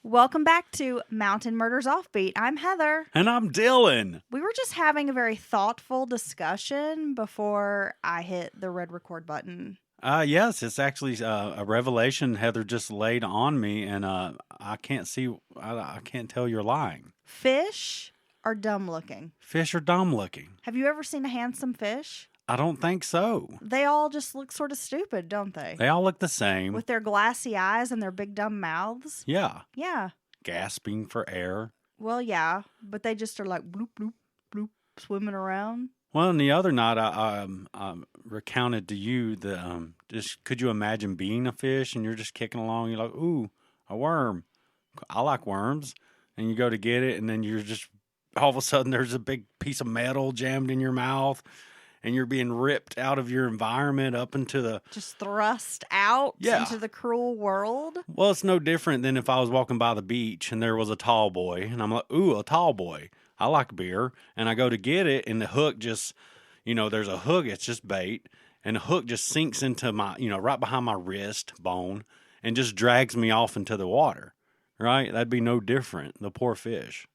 Welcome back to Mountain Murders Offbeat. I'm Heather. And I'm Dylan. We were just having a very thoughtful discussion before I hit the red record button. Yes, it's actually a revelation Heather just laid on me, and I can't see, I can't tell you're lying. Fish are dumb looking. Fish are dumb looking. Have you ever seen a handsome fish? I don't think so. They all just look sort of stupid, don't they? They all look the same. With their glassy eyes and their big dumb mouths. Yeah. Yeah. Gasping for air. Well, yeah, but they just are like bloop, bloop, bloop, swimming around. Well, and the other night I recounted to you the just could you imagine being a fish and you're just kicking along, you're like, ooh, a worm. I like worms. And you go to get it and then you're just all of a sudden there's a big piece of metal jammed in your mouth and you're being ripped out of your environment up into the just thrust out into the cruel world. Well, it's no different than if I was walking by the beach and there was a tall boy and I'm like, ooh, a tall boy. I like beer. And I go to get it and the hook just, there's a hook, it's just bait. And the hook just sinks into my, right behind my wrist bone and just drags me off into the water, right? That'd be no different. The poor fish.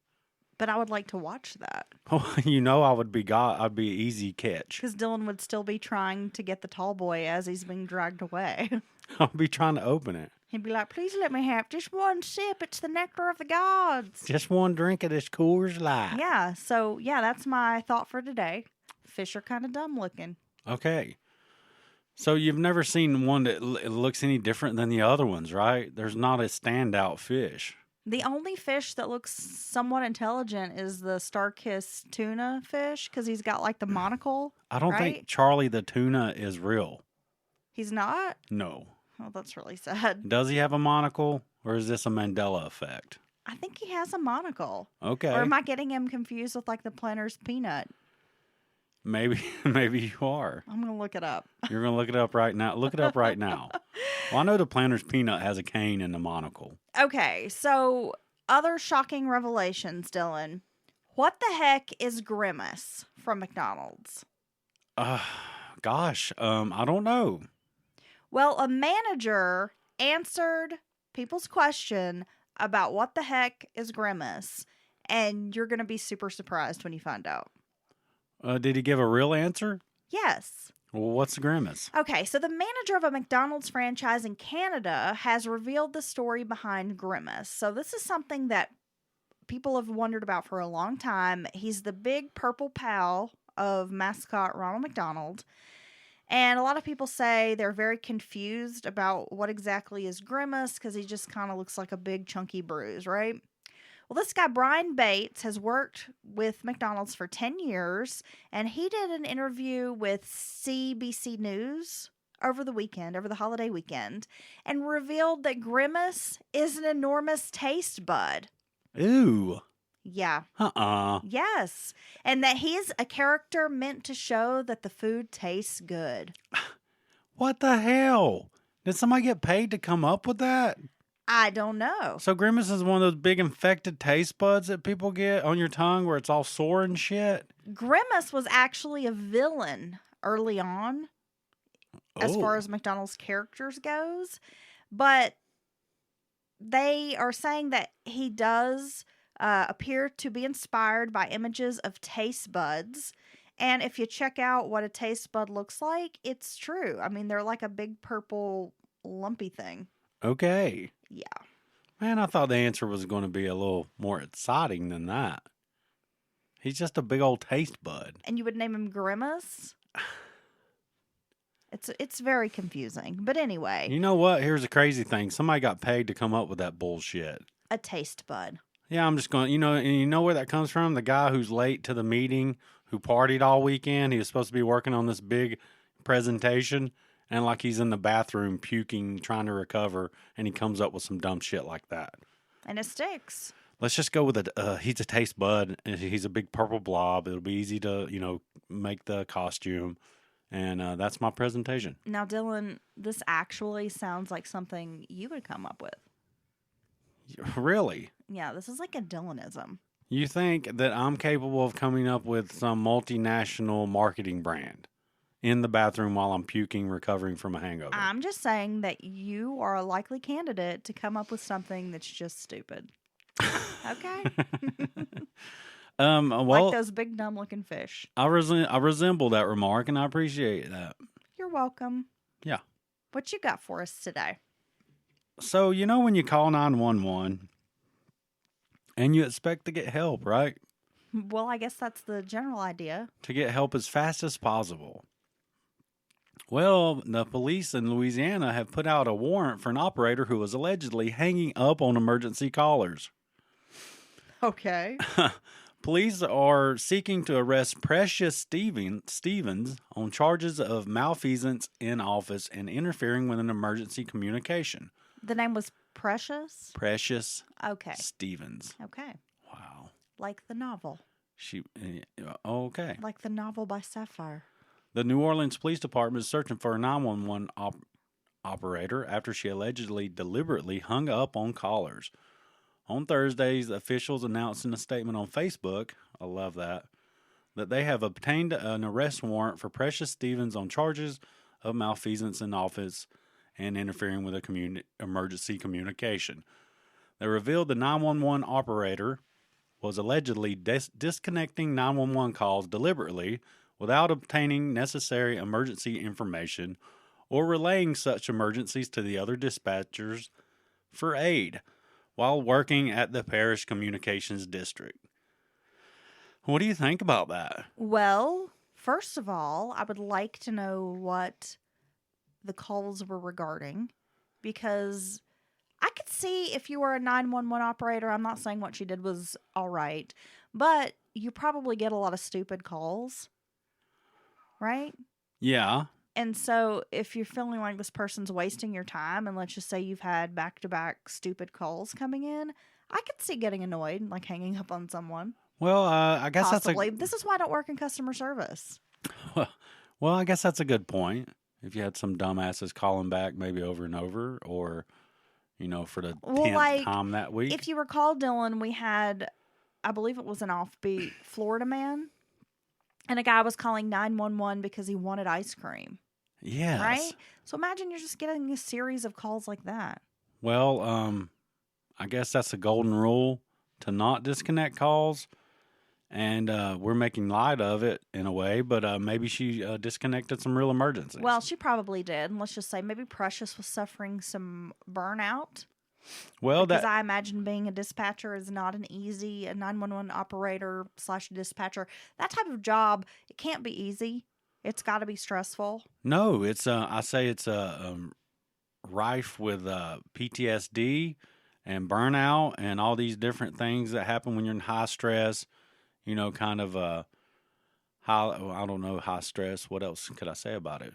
But I would like to watch that. Oh, I'd be easy catch. Because Dylan would still be trying to get the tall boy as he's being dragged away. I'll be trying to open it. He'd be like, please let me have just one sip. It's the nectar of the gods. Just one drink of this Coors Light. Yeah, so that's my thought for today. Fish are kind of dumb looking. Okay. So you've never seen one that looks any different than the other ones, right? There's not a standout fish. The only fish that looks somewhat intelligent is the star-kissed tuna fish because he's got like the monocle. I don't think Charlie the tuna is real. He's not? No. Oh, that's really sad. Does he have a monocle or is this a Mandela effect? I think he has a monocle. Okay. Or am I getting him confused with like the Planter's Peanut? Maybe you are. I'm going to look it up. You're going to look it up right now. Look it up right now. Well, I know the Planter's Peanut has a cane and a monocle. Okay, so other shocking revelations, Dylan. What the heck is Grimace from McDonald's? Gosh, I don't know. Well, a manager answered people's question about what the heck is Grimace, and you're going to be super surprised when you find out. Did he give a real answer? Yes. Well, what's the Grimace? Okay, so the manager of a McDonald's franchise in Canada has revealed the story behind Grimace. So this is something that people have wondered about for a long time. He's the big purple pal of mascot Ronald McDonald. And a lot of people say they're very confused about what exactly is Grimace because he just kind of looks like a big chunky bruise, right? Well, this guy, Brian Bates, has worked with McDonald's for 10 years, and he did an interview with CBC News over the holiday weekend, and revealed that Grimace is an enormous taste bud. Ooh. Yeah. Uh-uh. Yes. And that he is a character meant to show that the food tastes good. What the hell? Did somebody get paid to come up with that? I don't know. So Grimace is one of those big infected taste buds that people get on your tongue where it's all sore and shit? Grimace was actually a villain early on as far as McDonald's characters goes. But they are saying that he does appear to be inspired by images of taste buds. And if you check out what a taste bud looks like, it's true. I mean, they're like a big purple lumpy thing. Okay. Yeah. Man, I thought the answer was going to be a little more exciting than that. He's just a big old taste bud. And you would name him Grimace? It's very confusing. But anyway. You know what? Here's the crazy thing. Somebody got paid to come up with that bullshit. A taste bud. Yeah, I'm just going, and you know where that comes from? The guy who's late to the meeting, who partied all weekend. He was supposed to be working on this big presentation. And like he's in the bathroom puking, trying to recover, and he comes up with some dumb shit like that. And it sticks. Let's just go with he's a taste bud. He's a big purple blob. It'll be easy to, make the costume. And that's my presentation. Now, Dylan, this actually sounds like something you would come up with. Really? Yeah, this is like a Dylanism. You think that I'm capable of coming up with some multinational marketing brand? in the bathroom while I'm puking, recovering from a hangover. I'm just saying that you are a likely candidate to come up with something that's just stupid. Okay? Like Well, those big dumb looking fish. I resemble that remark, and I appreciate that. You're welcome. Yeah. What you got for us today? So, when you call 911 and you expect to get help, right? Well, I guess that's the general idea. To get help as fast as possible. Well, the police in Louisiana have put out a warrant for an operator who was allegedly hanging up on emergency callers. Okay. Police are seeking to arrest Precious Stevens on charges of malfeasance in office and interfering with an emergency communication. The name was Precious? Precious Okay. Stevens. Okay. Wow. Like the novel. Okay. Like the novel by Sapphire. The New Orleans Police Department is searching for a 911 operator after she allegedly deliberately hung up on callers. On Thursdays, officials announced in a statement on Facebook, I love that they have obtained an arrest warrant for Precious Stevens on charges of malfeasance in office and interfering with a emergency communication. They revealed the 911 operator was allegedly disconnecting 911 calls deliberately without obtaining necessary emergency information or relaying such emergencies to the other dispatchers for aid while working at the parish communications district. What do you think about that? Well, first of all, I would like to know what the calls were regarding, because I could see if you were a 911 operator, I'm not saying what she did was all right, but you probably get a lot of stupid calls, right? Yeah. And so if you're feeling like this person's wasting your time, and let's just say you've had back-to-back stupid calls coming in, I could see getting annoyed, like hanging up on someone. Well, I guess Possibly. This is why I don't work in customer service. Well, I guess that's a good point. If you had some dumbasses calling back maybe over and over, or, for the 10th time that week. If you recall, Dylan, we had, I believe it was an Offbeat Florida man, and a guy was calling 911 because he wanted ice cream. Yes. Right? So imagine you're just getting a series of calls like that. Well, I guess that's the golden rule, to not disconnect calls. And we're making light of it in a way, but maybe she disconnected some real emergencies. Well, she probably did. And let's just say maybe Precious was suffering some burnout. Well, because I imagine being a dispatcher is not an easy, a 911 operator / dispatcher. That type of job, it can't be easy. It's got to be stressful. No, it's I say it's rife with PTSD and burnout and all these different things that happen when you're in high stress. Kind of high stress. What else could I say about it?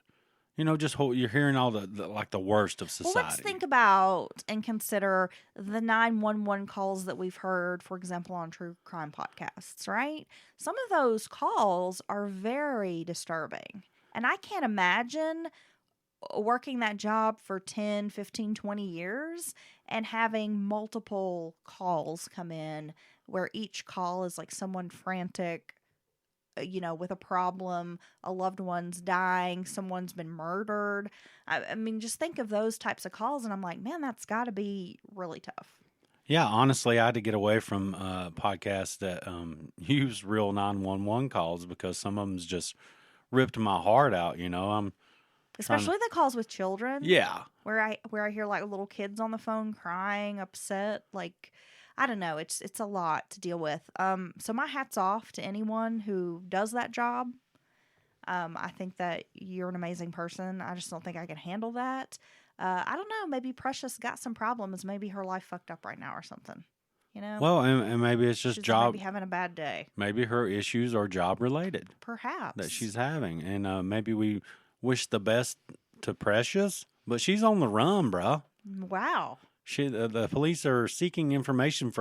Just you're hearing all the worst of society. Well, let's think about and consider the 911 calls that we've heard, for example, on true crime podcasts, right? Some of those calls are very disturbing. And I can't imagine working that job for 10, 15, 20 years and having multiple calls come in where each call is like someone frantic, with a problem, a loved one's dying, someone's been murdered. I mean, just think of those types of calls, and I'm like, man, that's got to be really tough. Yeah, honestly, I had to get away from podcasts that use real 911 calls because some of them's just ripped my heart out. Especially the calls with children. Yeah, where I hear like little kids on the phone crying, upset, like. I don't know. It's a lot to deal with. So my hat's off to anyone who does that job. I think that you're an amazing person. I just don't think I can handle that. I don't know. Maybe Precious got some problems. Maybe her life fucked up right now or something. Well, and maybe it's just job. Maybe having a bad day. Maybe her issues are job related. Perhaps that she's having, and maybe we wish the best to Precious, but she's on the run, bruh. Wow. The police are seeking information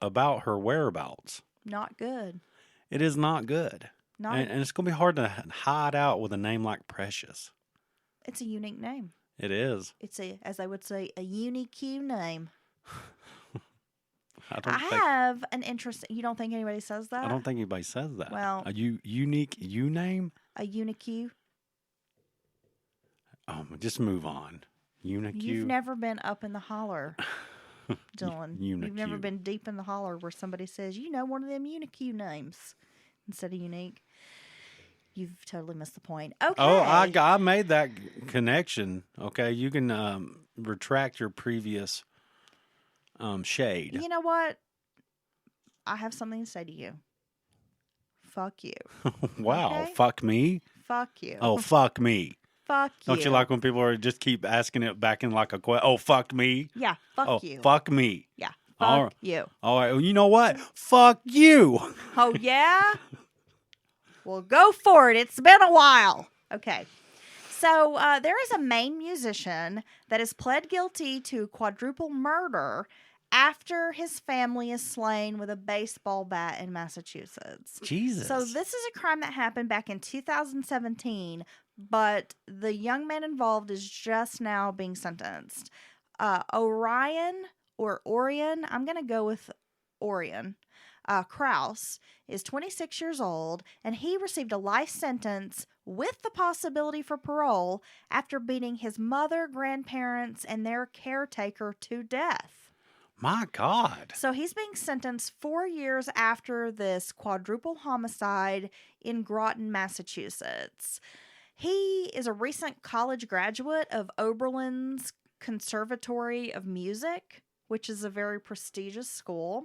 about her whereabouts. Not good. It is not good. And it's going to be hard to hide out with a name like Precious. It's a unique name. It is. It's as I would say, a unique name. I have an interest. You don't think anybody says that? I don't think anybody says that. Well, unique name? A unique. Just move on. Unique. You've never been up in the holler, Dylan. Unique. You've never been deep in the holler where somebody says, one of them unique names instead of unique. You've totally missed the point. Okay. Oh, I made that connection. Okay, you can retract your previous shade. You know what? I have something to say to you. Fuck you. Wow, okay? Fuck me? Fuck you. Oh, fuck me. Fuck you. Don't you like when people just keep asking it back in like a question? Oh, fuck me? Yeah, fuck you. Fuck me. Yeah, fuck you. All right, well, you know what? Fuck you. Oh, yeah? Well, go for it. It's been a while. Okay. So there is a Maine musician that has pled guilty to quadruple murder after his family is slain with a baseball bat in Massachusetts. Jesus. So this is a crime that happened back in 2017, but the young man involved is just now being sentenced. Orion, I'm going to go with Orion. Kraus is 26 years old, and he received a life sentence with the possibility for parole after beating his mother, grandparents, and their caretaker to death. My God. So he's being sentenced 4 years after this quadruple homicide in Groton, Massachusetts. He is a recent college graduate of Oberlin's Conservatory of Music, which is a very prestigious school.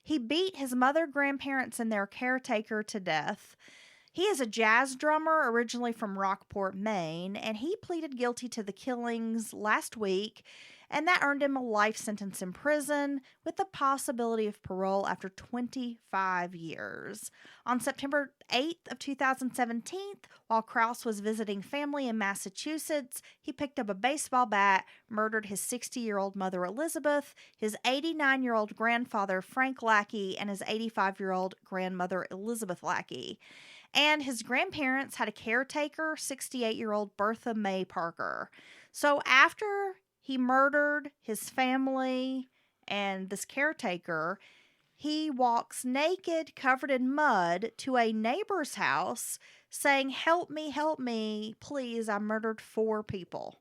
He beat his mother, grandparents, and their caretaker to death. He is a jazz drummer originally from Rockport, Maine, and he pleaded guilty to the killings last week, and that earned him a life sentence in prison with the possibility of parole after 25 years. On September 8th of 2017, while Kraus was visiting family in Massachusetts, he picked up a baseball bat, murdered his 60-year-old mother Elizabeth, his 89-year-old grandfather Frank Lackey, and his 85-year-old grandmother Elizabeth Lackey. And his grandparents had a caretaker, 68-year-old Bertha May Parker. So after he murdered his family and this caretaker, he walks naked, covered in mud, to a neighbor's house saying, help me, please, I murdered 4 people.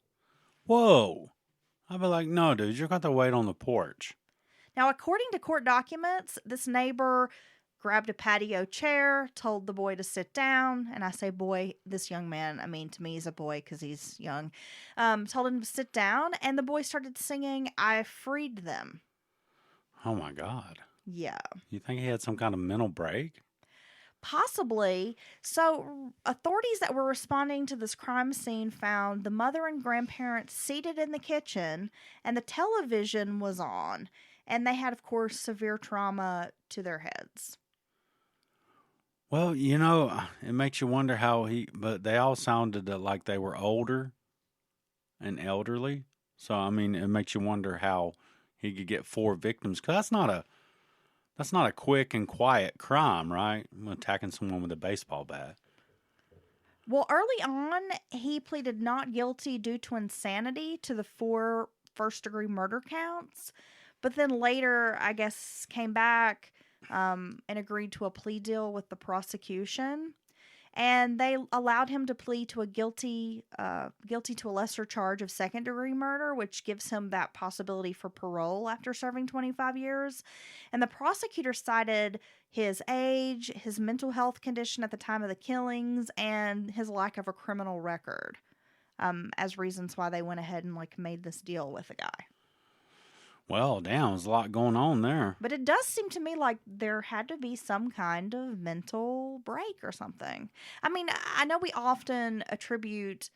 Whoa. I'd be like, no, dude, you're going to wait on the porch. Now, according to court documents, this neighbor grabbed a patio chair, told the boy to sit down. And I say boy, this young man, to me he's a boy because he's young. Told him to sit down, and the boy started singing, I freed them. Oh, my God. Yeah. You think he had some kind of mental break? Possibly. So authorities that were responding to this crime scene found the mother and grandparents seated in the kitchen, and the television was on. And they had, of course, severe trauma to their heads. Well, it makes you wonder but they all sounded like they were older and elderly. So, it makes you wonder how he could get 4 victims. Because that's not a quick and quiet crime, right? Attacking someone with a baseball bat. Well, early on, he pleaded not guilty due to insanity to the 4 first-degree murder counts. But then later, I guess, came back and agreed to a plea deal with the prosecution. And they allowed him to plead to guilty to a lesser charge of second-degree murder, which gives him that possibility for parole after serving 25 years. And the prosecutor cited his age, his mental health condition at the time of the killings, and his lack of a criminal record as reasons why they went ahead and made this deal with the guy. Well, damn, there's a lot going on there. But it does seem to me like there had to be some kind of mental break or something. I know we often attribute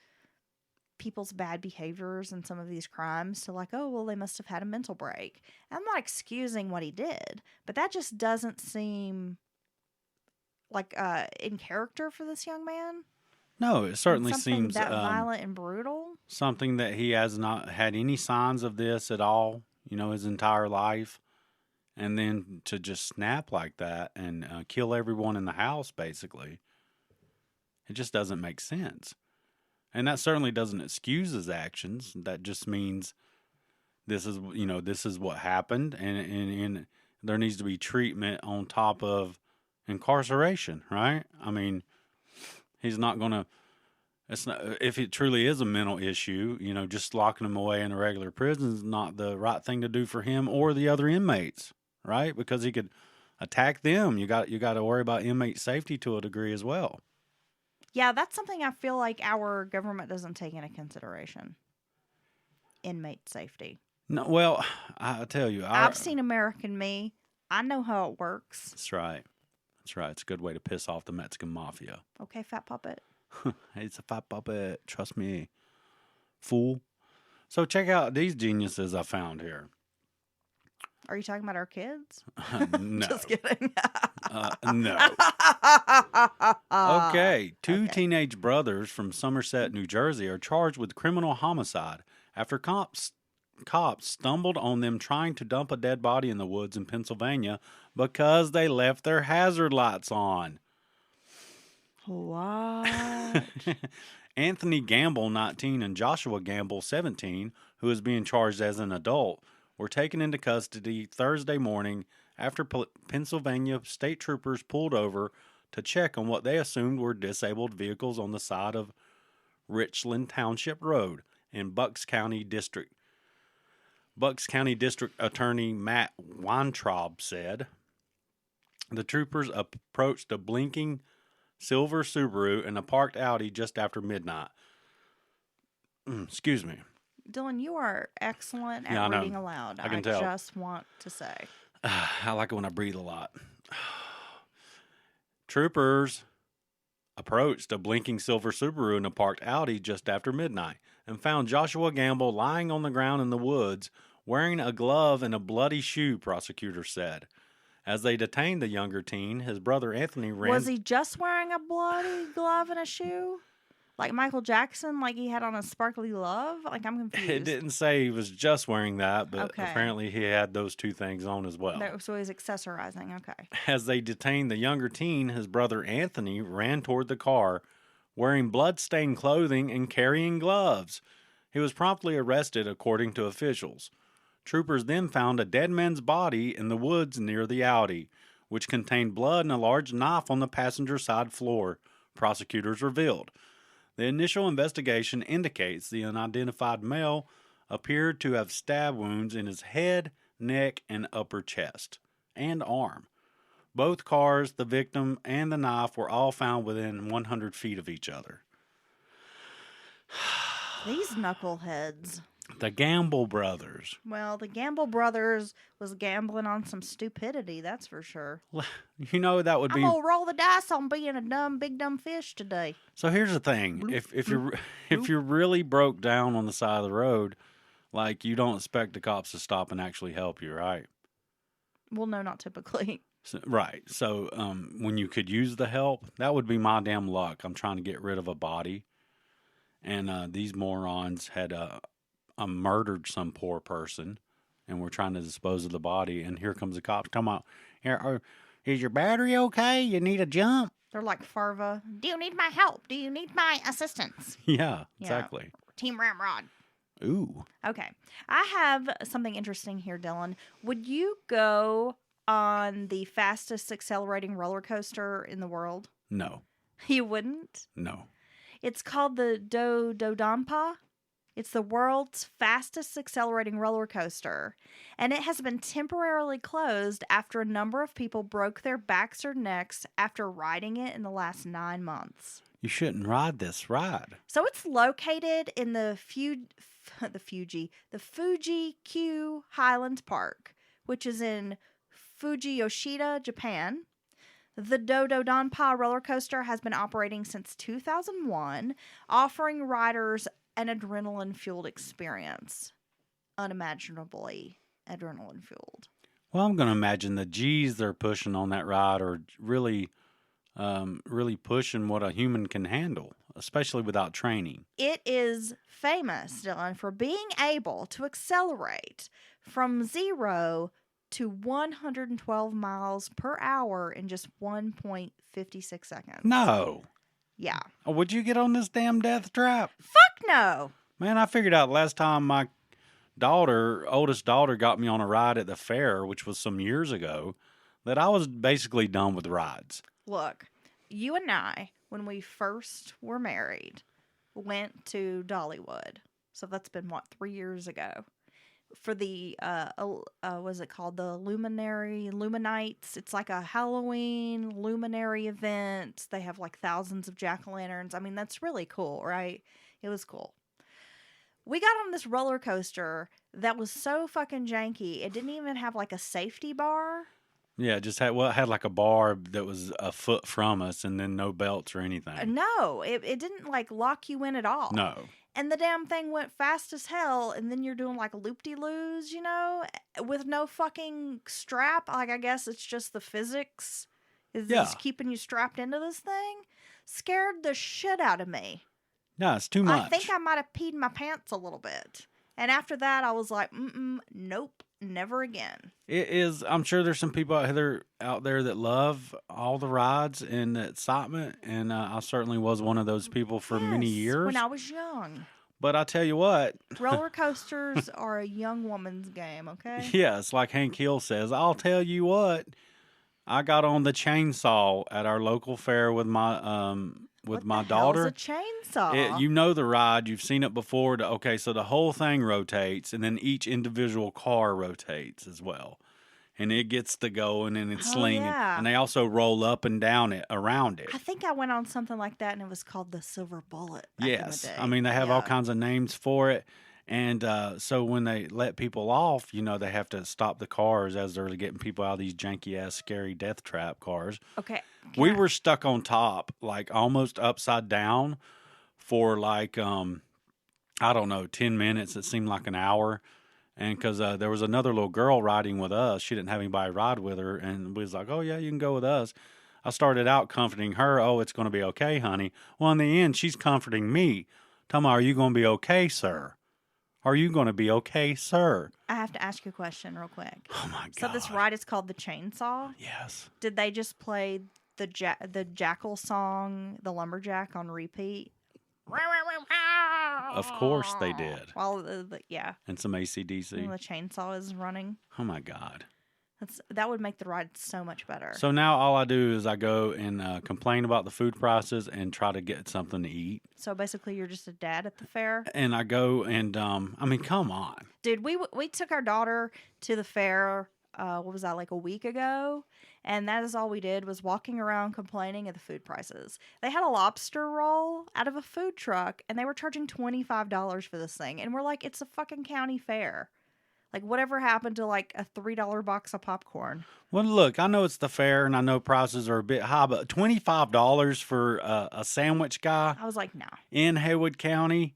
people's bad behaviors in some of these crimes to they must have had a mental break. I'm not excusing what he did, but that just doesn't seem like in character for this young man. No, it certainly seems that violent and brutal. Something that he has not had any signs of this at all. His entire life, and then to just snap like that and kill everyone in the house, basically, it just doesn't make sense. And that certainly doesn't excuse his actions. That just means this is what happened, and there needs to be treatment on top of incarceration, right? He's not going to, It's not, if it truly is a mental issue, just locking him away in a regular prison is not the right thing to do for him or the other inmates, right? Because he could attack them. You got to worry about inmate safety to a degree as well. Yeah, that's something I feel like our government doesn't take into consideration. Inmate safety. No, well, I tell you, I've seen American Me. I know how it works. That's right. That's right. It's a good way to piss off the Mexican mafia. Okay, fat puppet. It's a fat puppet. Trust me, fool. So check out these geniuses I found here. Are you talking about our kids? No. Just kidding. No. Okay. Two teenage brothers from Somerset, New Jersey are charged with criminal homicide after cops stumbled on them trying to dump a dead body in the woods in Pennsylvania because they left their hazard lights on. What? Anthony Gamble, 19, and Joshua Gamble, 17, who is being charged as an adult, were taken into custody Thursday morning after Pennsylvania state troopers pulled over to check on what they assumed were disabled vehicles on the side of Richland Township Road in Bucks County District. Bucks County District Attorney Matt Weintraub said the troopers approached a blinking silver Subaru and a parked Audi just after midnight. Excuse me. Dylan, you are excellent at reading aloud. I can tell. Just want to say. I like it when I breathe a lot. Troopers approached a blinking silver Subaru and a parked Audi just after midnight and found Joshua Gamble lying on the ground in the woods wearing a glove and a bloody shoe, prosecutors said. As they detained the younger teen, his brother Anthony ran... Was he just wearing a bloody glove and a shoe? Like Michael Jackson, like he had on a sparkly glove? Like, I'm confused. It didn't say he was just wearing that, but okay. Apparently he had those two things on as well. So he's accessorizing, okay. As they detained the younger teen, his brother Anthony ran toward the car, wearing blood-stained clothing and carrying gloves. He was promptly arrested, according to officials. Troopers then found a dead man's body in the woods near the Audi, which contained blood and a large knife on the passenger side floor, prosecutors revealed. The initial investigation indicates the unidentified male appeared to have stab wounds in his head, neck, and upper chest, and arm. Both cars, the victim, and the knife were all found within 100 feet of each other. These knuckleheads. The Gamble brothers. Well, the Gamble brothers was gambling on some stupidity, that's for sure. That would be... I'm going to roll the dice on being a big dumb fish today. So here's the thing. If you're really broke down on the side of the road, like, you don't expect the cops to stop and actually help you, right? Well, no, not typically. Right. So when you could use the help, that would be my damn luck. I'm trying to get rid of a body. And these morons had... murdered some poor person, and we're trying to dispose of the body, and here comes the cops. Come on. Here, is your battery okay? You need a jump? They're like Farva. Do you need my help? Do you need my assistance? Yeah, exactly. Team Ramrod. Ooh. Okay. I have something interesting here, Dylan. Would you go on the fastest accelerating roller coaster in the world? No. You wouldn't? No. It's called the Dodonpa. It's the world's fastest accelerating roller coaster, and it has been temporarily closed after a number of people broke their backs or necks after riding it in the last 9 months. You shouldn't ride this ride. So it's located in the Fuji Q Highland Park, which is in Fujiyoshida, Japan. The Dodonpa roller coaster has been operating since 2001, offering riders an adrenaline-fueled experience. Unimaginably adrenaline-fueled. Well, I'm going to imagine the G's they're pushing on that ride are really pushing what a human can handle, especially without training. It is famous, Dylan, for being able to accelerate from 0 to 112 miles per hour in just 1.56 seconds. No. Yeah. Would you get on this damn death trap? Fuck no. Man, I figured out last time my oldest daughter, got me on a ride at the fair, which was some years ago, that I was basically done with rides. Look, you and I, when we first were married, went to Dollywood. So that's been, what, 3 years ago. For the, what's it called? The Luminites. It's like a Halloween luminary event. They have like thousands of jack-o'-lanterns. I mean, that's really cool, right? It was cool. We got on this roller coaster that was so fucking janky. It didn't even have like a safety bar. Yeah, it had like a bar that was a foot from us, and then no belts or anything. No, it didn't like lock you in at all. No. And the damn thing went fast as hell, and then you're doing like loop-de-loos, with no fucking strap. Like, I guess it's just the physics is keeping you strapped into this thing. Scared the shit out of me. No, it's too much. I think I might have peed my pants a little bit. And after that, I was like, nope, never again. It is. I'm sure there's some people out there that love all the rides and the excitement, and I certainly was one of those people for many years when I was young. But I tell you what, roller coasters are a young woman's game. Okay. Yes, like Hank Hill says. I'll tell you what. I got on the chainsaw at our local fair with my daughter. What's a chainsaw? You know the ride. You've seen it before. So the whole thing rotates, and then each individual car rotates as well. And it gets to going and it's slinging. Yeah. And they also roll up and down it around it. I think I went on something like that, and it was called the Silver Bullet. Yes. In the day. I mean, they have all kinds of names for it. And so when they let people off, they have to stop the cars as they're getting people out of these janky-ass, scary death trap cars. Okay. We were stuck on top, like almost upside down for like, I don't know, 10 minutes. It seemed like an hour. And because there was another little girl riding with us. She didn't have anybody ride with her. And we was like, oh, yeah, you can go with us. I started out comforting her. Oh, it's going to be okay, honey. Well, in the end, she's comforting me. Tell me, are you going to be okay, sir? Are you going to be okay, sir? I have to ask you a question real quick. Oh, my God. So this ride is called the Chainsaw? Yes. Did they just play the Jackal song, the Lumberjack, on repeat? Of course they did. While yeah. And some AC/DC. And the chainsaw is running. Oh, my God. That would make the ride so much better. So now all I do is I go and complain about the food prices and try to get something to eat. So basically you're just a dad at the fair? And I go and, I mean, come on. Dude, we took our daughter to the fair, what was that, like a week ago? And that is all we did was walking around complaining at the food prices. They had a lobster roll out of a food truck, and they were charging $25 for this thing. And we're like, it's a fucking county fair. Like, whatever happened to, like, a $3 box of popcorn? Well, look, I know it's the fair, and I know prices are a bit high, but $25 for a sandwich guy? I was like, no. In Haywood County?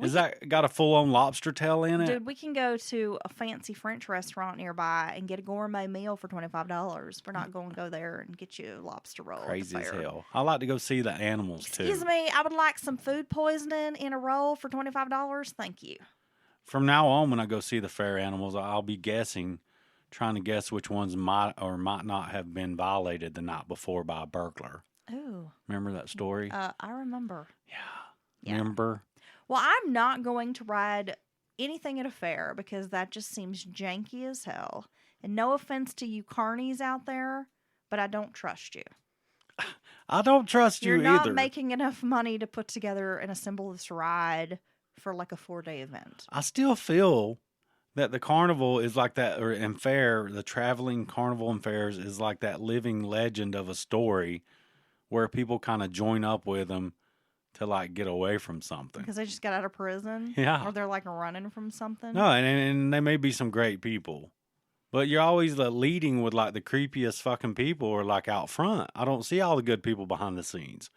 Is that got a full-on lobster tail in it? Dude, we can go to a fancy French restaurant nearby and get a gourmet meal for $25. We're not going to go there and get you a lobster roll. Crazy as hell. I like to go see the animals, too. Excuse me, I would like some food poisoning in a roll for $25. Thank you. From now on, when I go see the fair animals, I'll be trying to guess which ones might or might not have been violated the night before by a burglar. Ooh. Remember that story? I remember. Yeah. Remember? Well, I'm not going to ride anything at a fair because that just seems janky as hell. And no offense to you carnies out there, but I don't trust you. I don't trust you either. You're not making enough money to put together and assemble this ride for like a 4-day event. I still feel that the carnival is like that, and fair, the traveling carnival and fairs is like that living legend of a story where people kind of join up with them to like get away from something. Because they just got out of prison? Yeah. Or they're like running from something? No, and they may be some great people. But you're always leading with like the creepiest fucking people or like out front. I don't see all the good people behind the scenes.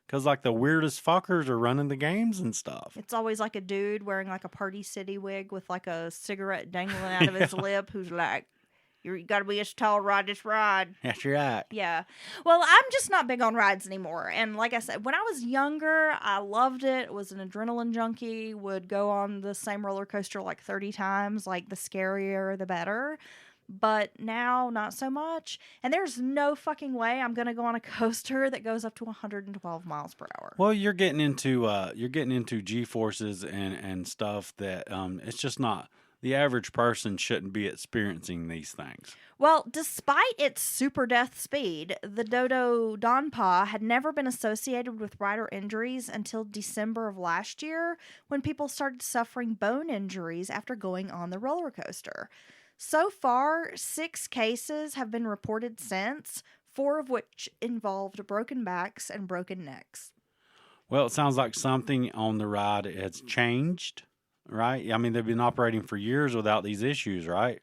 Because, like, the weirdest fuckers are running the games and stuff. It's always, like, a dude wearing, like, a Party City wig with, like, a cigarette dangling out of his lip who's like, you got to be as tall, ride this ride. That's right. Yeah. Well, I'm just not big on rides anymore. And like I said, when I was younger, I loved it. Was an adrenaline junkie. Would go on the same roller coaster, like, 30 times. Like, the scarier, the better. But now, not so much. And there's no fucking way I'm going to go on a coaster that goes up to 112 miles per hour. Well, you're getting into G-forces and stuff that it's just not the average person shouldn't be experiencing these things. Well, despite its super death speed, the dodo Donpa had never been associated with rider injuries until December of last year, when people started suffering bone injuries after going on the roller coaster. So far, 6 cases have been reported since, 4 of which involved broken backs and broken necks. Well, it sounds like something on the ride has changed, right? I mean, they've been operating for years without these issues, right?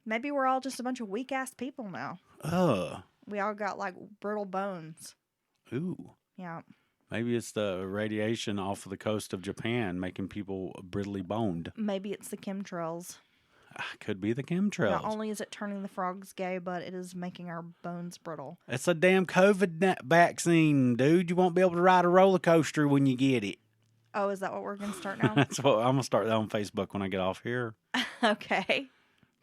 Maybe we're all just a bunch of weak ass people now. Ugh. We all got like brittle bones. Ooh. Yeah. Maybe it's the radiation off of the coast of Japan making people brittly boned. Maybe it's the chemtrails. Could be the chemtrails. Not only is it turning the frogs gay, but it is making our bones brittle. It's a damn COVID vaccine, dude. You won't be able to ride a roller coaster when you get it. Oh, is that what we're going to start now? That's what I'm gonna start that on Facebook when I get off here. Okay.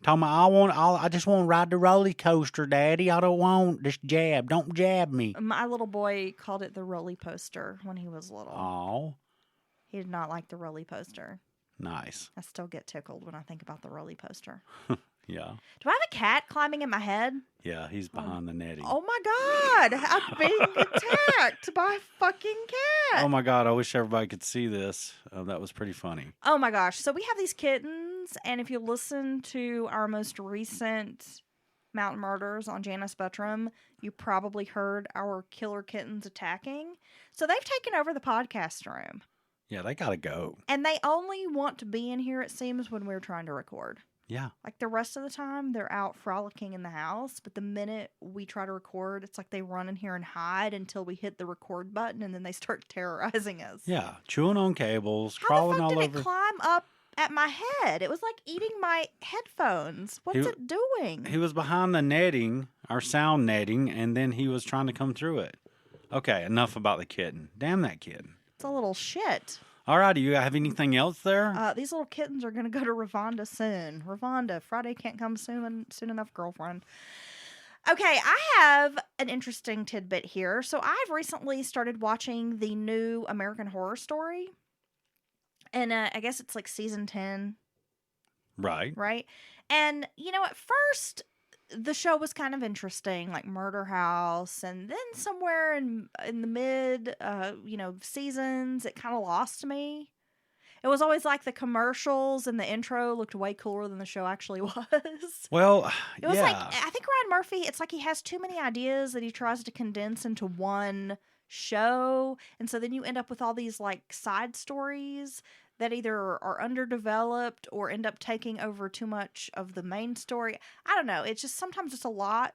Tell me, I just want to ride the roller coaster, Daddy. I don't want this jab. Don't jab me. My little boy called it the roly poster when he was little. Oh, He did not like the roly poster. nice. I still get tickled when I think about the roly poster. Yeah, Do I have a cat climbing in my head? yeah. He's behind the netting. Oh my God. I'm being attacked by a fucking cat. Oh my God! I wish everybody could see this. That was pretty funny. Oh my gosh. So we have these kittens, and if you listen to our most recent Mountain Murders on Janice Buttram, you probably heard our killer kittens attacking. So they've taken over the podcast room. Yeah, they gotta go. And they only want to be in here, it seems, when we're trying to record. Yeah. Like the rest of the time, they're out frolicking in the house. But the minute we try to record, it's like they run in here and hide until we hit the record button, and then they start terrorizing us. Yeah, chewing on cables, How crawling the fuck all did over. it climb up at my head? It was like eating my headphones. What's it doing? He was behind the netting, our sound netting, and then he was trying to come through it. Okay, enough about the kitten. Damn that kitten. It's a little shit. All right, do you have anything else there? These little kittens are going to go to Ravonda soon. Ravonda, Friday can't come soon enough, girlfriend. Okay, I have an interesting tidbit here. So I've recently started watching the new American Horror Story. And I guess it's like season 10. Right. Right? And, at first, the show was kind of interesting, like Murder House. And then somewhere in the mid, seasons, it kind of lost me. It was always like the commercials and the intro looked way cooler than the show actually was. Well, It was yeah. like, I think Ryan Murphy, it's like he has too many ideas that he tries to condense into one show. And so then you end up with all these like side stories that either are underdeveloped or end up taking over too much of the main story. I don't know. It's just sometimes it's a lot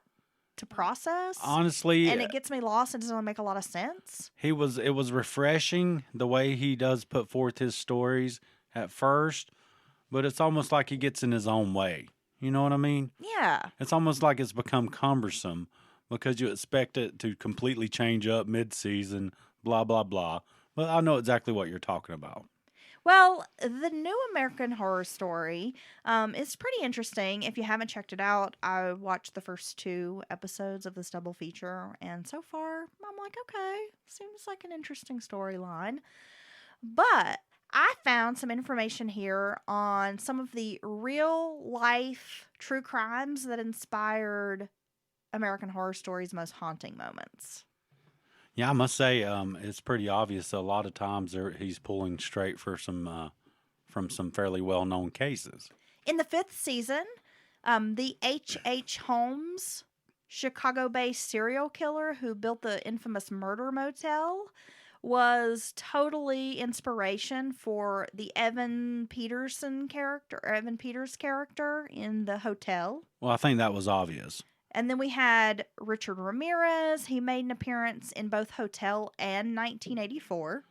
to process. Honestly, and it gets me lost and doesn't make a lot of sense. it was refreshing the way he does put forth his stories at first, but it's almost like he gets in his own way. You know what I mean? Yeah. It's almost like it's become cumbersome because you expect it to completely change up mid-season, blah, blah, blah. But I know exactly what you're talking about. Well, the new American Horror Story is pretty interesting. If you haven't checked it out, I watched the first 2 episodes of this double feature, and so far, I'm like, okay, seems like an interesting storyline. But I found some information here on some of the real-life true crimes that inspired American Horror Story's most haunting moments. Yeah, I must say, it's pretty obvious a lot of times he's pulling straight for from some fairly well-known cases. In the 5th season, the H.H. Holmes, Chicago-based serial killer who built the infamous murder motel, was totally inspiration for the Evan Peters character in the hotel. Well, I think that was obvious. And then we had Richard Ramirez. He made an appearance in both Hotel and 1984.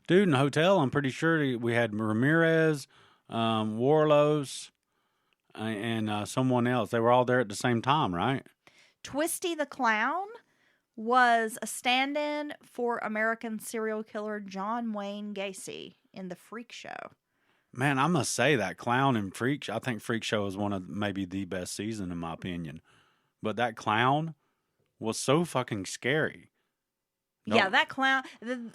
Dude, in the hotel, I'm pretty sure we had Ramirez, Warlos, and someone else. They were all there at the same time, right? Twisty the Clown was a stand-in for American serial killer John Wayne Gacy in The Freak Show. Man, I must say that clown in I think Freak Show is one of maybe the best season in my opinion. But that clown was so fucking scary. Yeah, Don't- that clown.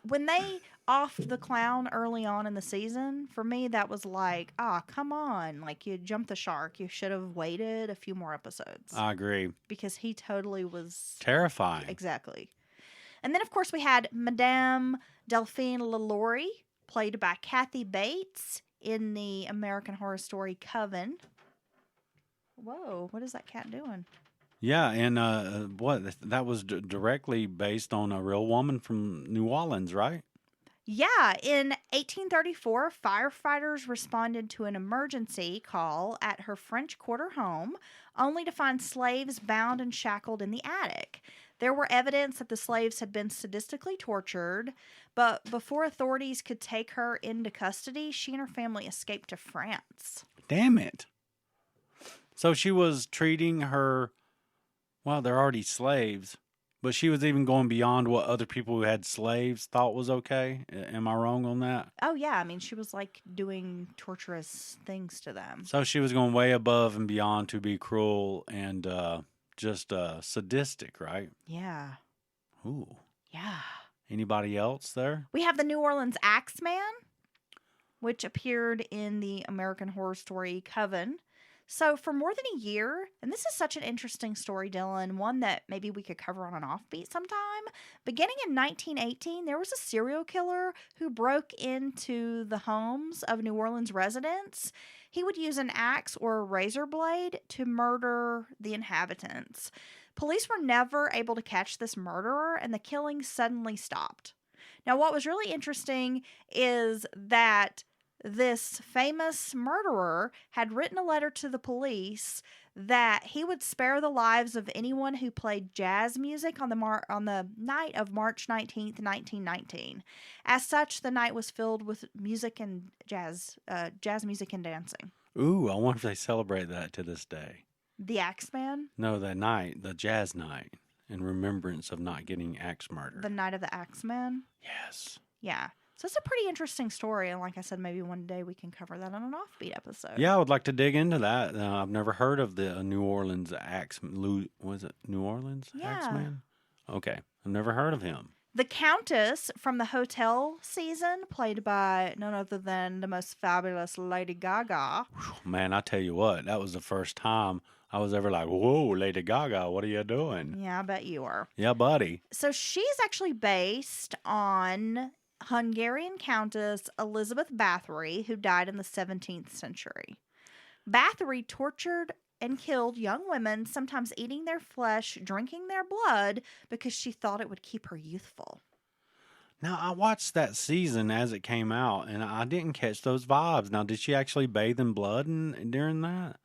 When they offed the clown early on in the season, for me, that was like, come on. Like, you jumped the shark. You should have waited a few more episodes. I agree. Because he totally was. Terrifying. Exactly. And then, of course, we had Madame Delphine LaLaurie, played by Kathy Bates in the American Horror Story Coven. Whoa, what is that cat doing? Yeah, and what that was directly based on a real woman from New Orleans, right? Yeah, in 1834, firefighters responded to an emergency call at her French Quarter home, only to find slaves bound and shackled in the attic. There were evidence that the slaves had been sadistically tortured, but before authorities could take her into custody, she and her family escaped to France. Damn it. So she was treating her, well, they're already slaves, but she was even going beyond what other people who had slaves thought was okay. Am I wrong on that? Oh, yeah. I mean, she was like doing torturous things to them. So she was going way above and beyond to be cruel and just sadistic, right? Yeah. Ooh. Yeah. Anybody else there? We have the New Orleans Axeman, which appeared in the American Horror Story Coven. So for more than a year, and this is such an interesting story, Dylan, one that maybe we could cover on an offbeat sometime. Beginning in 1918, there was a serial killer who broke into the homes of New Orleans residents. He would use an axe or a razor blade to murder the inhabitants. Police were never able to catch this murderer, and the killing suddenly stopped. Now, what was really interesting is that this famous murderer had written a letter to the police that he would spare the lives of anyone who played jazz music on the night of March 19th, 1919. As such, the night was filled with music and jazz music and dancing. Ooh, I wonder if they celebrate that to this day. The Axeman? No, that night, the jazz night, in remembrance of not getting axe murdered. The night of the Axeman? Yes. Yeah. So it's a pretty interesting story, and like I said, maybe one day we can cover that on an offbeat episode. Yeah, I would like to dig into that. I've never heard of the New Orleans axe. Was it New Orleans Axeman? Okay, I've never heard of him. The Countess from the Hotel season, played by none other than the most fabulous Lady Gaga. Whew, man, I tell you what, that was the first time I was ever like, whoa, Lady Gaga, what are you doing? Yeah, I bet you are. Yeah, buddy. So she's actually based on Hungarian Countess Elizabeth Bathory, who died in the 17th century. Bathory tortured and killed young women, sometimes eating their flesh, drinking their blood, because she thought it would keep her youthful. Now, I watched that season as it came out, and I didn't catch those vibes. Now, did she actually bathe in blood during that?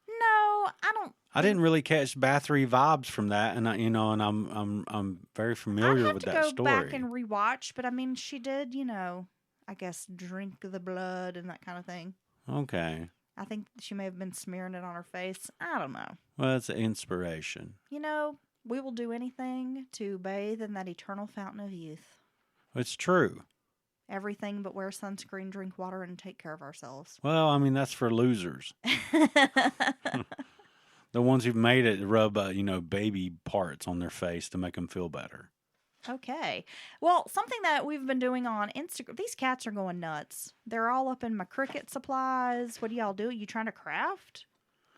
No, I don't. I didn't really catch Bathory vibes from that, and I'm very familiar with that I'd have to go story. back and rewatch, but I mean, she did, I guess drink the blood and that kind of thing. Okay. I think she may have been smearing it on her face. I don't know. Well, it's an inspiration. We will do anything to bathe in that eternal fountain of youth. It's true. Everything but wear sunscreen, drink water, and take care of ourselves. Well, I mean, that's for losers. The ones who've made it rub, baby parts on their face to make them feel better. Okay. Well, something that we've been doing on Instagram, these cats are going nuts. They're all up in my Cricut supplies. What do y'all do? You trying to craft?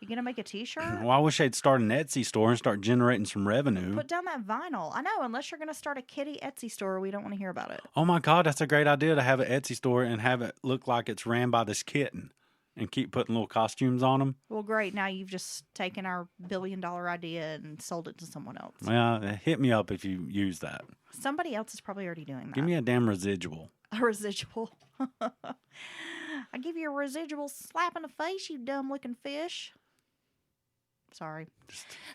You going to make a t-shirt? Well, I wish they'd start an Etsy store and start generating some revenue. Put down that vinyl. I know, unless you're going to start a kitty Etsy store, we don't want to hear about it. Oh my God, that's a great idea to have an Etsy store and have it look like it's ran by this kitten and keep putting little costumes on them. Well, great. Now you've just taken our $1 billion idea and sold it to someone else. Well, hit me up if you use that. Somebody else is probably already doing that. Give me a damn residual. A residual. I give you a residual slap in the face, you dumb-looking fish. Sorry.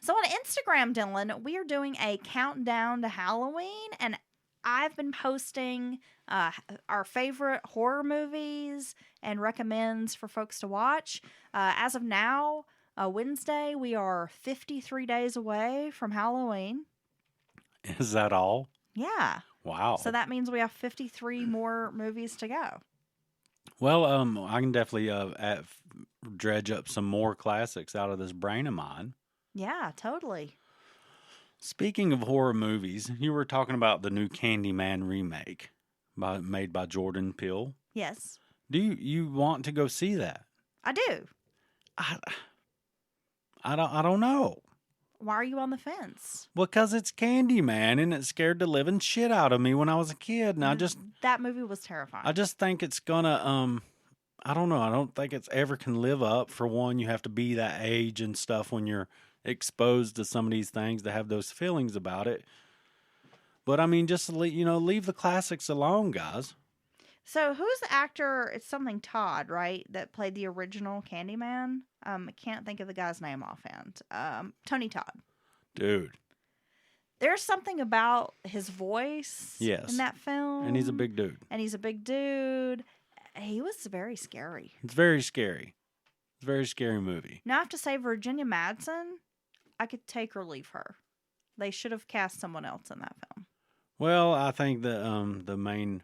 So on Instagram, Dylan, we are doing a countdown to Halloween, and I've been posting our favorite horror movies and recommends for folks to watch. As of now, Wednesday, we are 53 days away from Halloween. Is that all? Yeah. Wow. So that means we have 53 more movies to go. Well, I can definitely dredge up some more classics out of this brain of mine. Yeah, totally. Speaking of horror movies, you were talking about the new Candyman remake made by Jordan Peele. Yes, Do you want to go see that? I do. I, I don't know. Why are you on the fence? Because it's Candyman and it scared the living shit out of me when I was a kid. And That movie was terrifying. I just think it's gonna I don't know. I don't think it's ever can live up. For one, you have to be that age and stuff when you're exposed to some of these things to have those feelings about it. But I mean, just leave the classics alone, guys. So who's the actor? It's something Todd, right? That played the original Candyman. I can't think of the guy's name offhand. Tony Todd. Dude. There's something about his voice Yes. in that film. And he's a big dude. He was very scary. It's very scary. It's a very scary movie. Now I have to say Virginia Madsen, I could take or leave her. They should have cast someone else in that film. Well, I think the main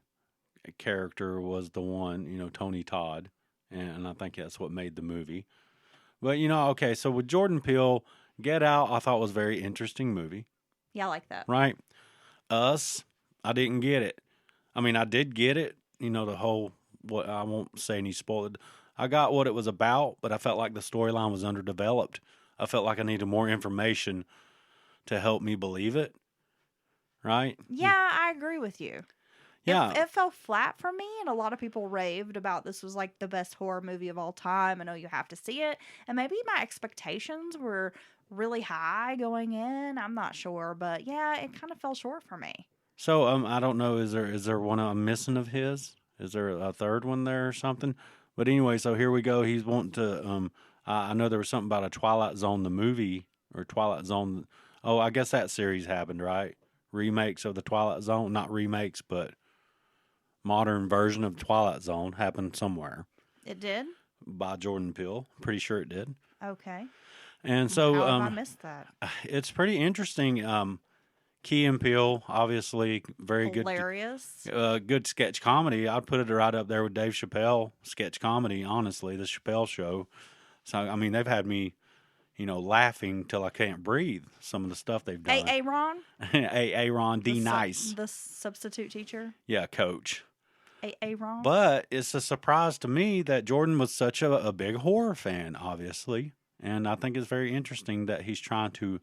character was the one, Tony Todd, and I think that's what made the movie. But okay, so with Jordan Peele, Get Out, I thought was a very interesting movie. Yeah, I like that. Right? Us, I didn't get it. I mean, I did get it. The whole what I won't say any spoiled. I got what it was about, but I felt like the storyline was underdeveloped. I felt like I needed more information to help me believe it. Right? Yeah, I agree with you. Yeah. It fell flat for me, and a lot of people raved about this was like the best horror movie of all time. I know you have to see it. And maybe my expectations were really high going in. I'm not sure. But yeah, it kind of fell short for me. So I don't know. Is there one I'm missing of his? Is there a third one there or something? But anyway, so here we go. He's wanting to. I know there was something about a Twilight Zone the movie or Twilight Zone. Oh, I guess that series happened, right? Remakes of the Twilight Zone, not remakes, but modern version of Twilight Zone happened somewhere. It did? By Jordan Peele. Pretty sure it did. Okay. And so How have I missed that? It's pretty interesting. Key and Peele, obviously, very Hilarious. good sketch comedy. I'd put it right up there with Dave Chappelle sketch comedy, honestly, the Chappelle Show. So, I mean, they've had me, laughing till I can't breathe, some of the stuff they've done. Aaron? Aaron D. Nice. The substitute teacher? Yeah, coach. Aaron? But it's a surprise to me that Jordan was such a big horror fan, obviously. And I think it's very interesting that he's trying to...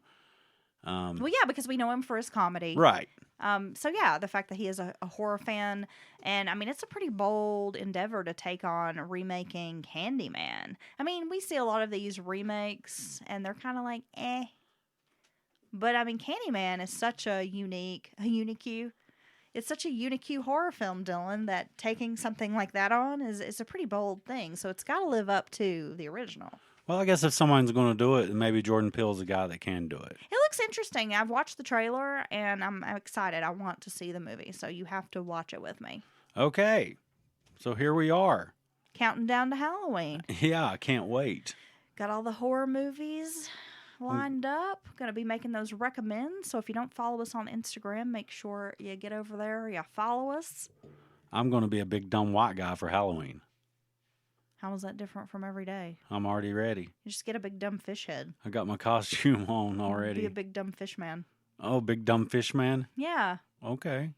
well, yeah, because we know him for his comedy. Right. So, yeah, the fact that he is a horror fan. And, I mean, it's a pretty bold endeavor to take on remaking Candyman. I mean, we see a lot of these remakes, and they're kind of like, eh. But, I mean, Candyman is such a unique it's such a unique horror film, Dylan, that taking something like that on is a pretty bold thing. So it's got to live up to the original. Well, I guess if someone's going to do it, maybe Jordan Peele's the guy that can do it. It looks interesting. I've watched the trailer, and I'm excited. I want to see the movie, so you have to watch it with me. Okay. So here we are. Counting down to Halloween. Yeah, I can't wait. Got all the horror movies lined up. Going to be making those recommends. So if you don't follow us on Instagram, make sure you get over there. You follow us. I'm going to be a big dumb white guy for Halloween. How is that different from every day? I'm already ready. You just get a big dumb fish head. I got my costume on already. Be a big dumb fish man. Oh, big dumb fish man? Yeah. Okay.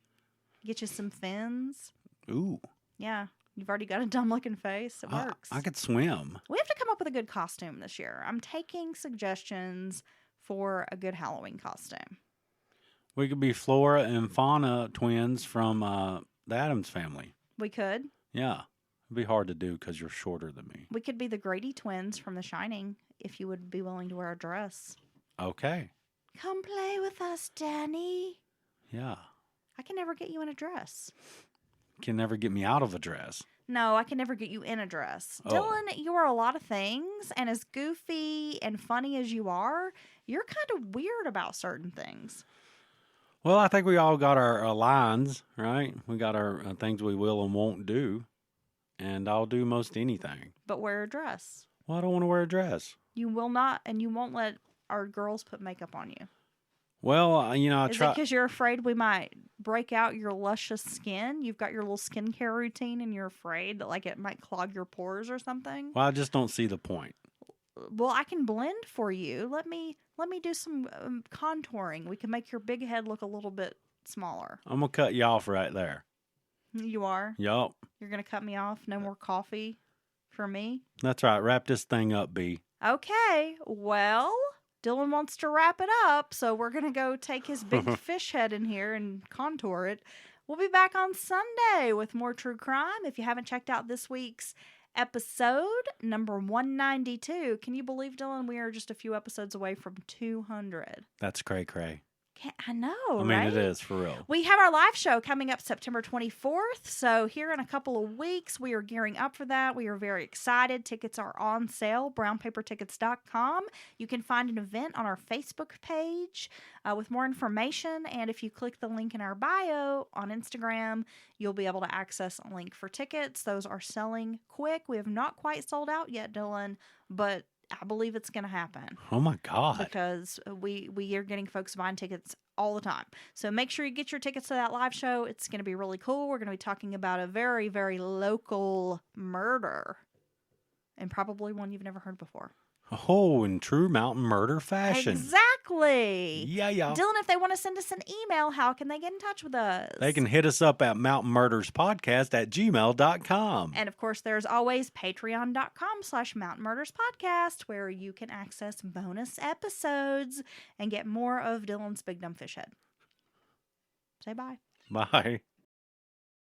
Get you some fins. Ooh. Yeah. You've already got a dumb looking face. It works. I could swim. We have to come up with a good costume this year. I'm taking suggestions for a good Halloween costume. We could be Flora and Fauna twins from the Addams Family. We could. Yeah. It'd be hard to do because you're shorter than me. We could be the Grady twins from The Shining if you would be willing to wear a dress. Okay. Come play with us, Danny. Yeah. I can never get you in a dress. Can never get me out of a dress. No, I can never get you in a dress. Oh. Dylan, you are a lot of things, and as goofy and funny as you are, you're kind of weird about certain things. Well, I think we all got our lines, right? We got our things we will and won't do. And I'll do most anything. But wear a dress. Well, I don't want to wear a dress. You will not, and you won't let our girls put makeup on you. Well, I Is try. it because you're afraid we might break out your luscious skin? You've got your little skincare routine, and you're afraid that like it might clog your pores or something? Well, I just don't see the point. well, I can blend for you. Let me do some contouring. We can make your big head look a little bit smaller. I'm gonna cut you off right there. You are? Yup. You're going to cut me off? No more coffee for me? That's right. Wrap this thing up, B. Okay. Well, Dylan wants to wrap it up, so we're going to go take his big fish head in here and contour it. We'll be back on Sunday with more true crime. If you haven't checked out this week's episode, number 192, can you believe, Dylan, we are just a few episodes away from 200? That's cray cray. I know, I mean, right? it is for real. We have our live show coming up September 24th. So, here in a couple of weeks, we are gearing up for that. We are very excited. Tickets are on sale, brownpapertickets.com. You can find an event on our Facebook page with more information. And if you click the link in our bio on Instagram, you'll be able to access a link for tickets. Those are selling quick. We have not quite sold out yet, Dylan, but I believe it's going to happen. Oh my God. Because we are getting folks buying tickets all the time. So make sure you get your tickets to that live show. It's going to be really cool. We're going to be talking about a very, very local murder. And probably one you've never heard before. Oh, in true mountain murder fashion. Exactly. Yeah. Dylan, if they want to send us an email, how can they get in touch with us? They can hit us up at mountainmurderspodcast@gmail.com. And of course, there's always patreon.com/mountainmurderspodcast where you can access bonus episodes and get more of Dylan's Big Dumb Fish Head. Say bye. Bye.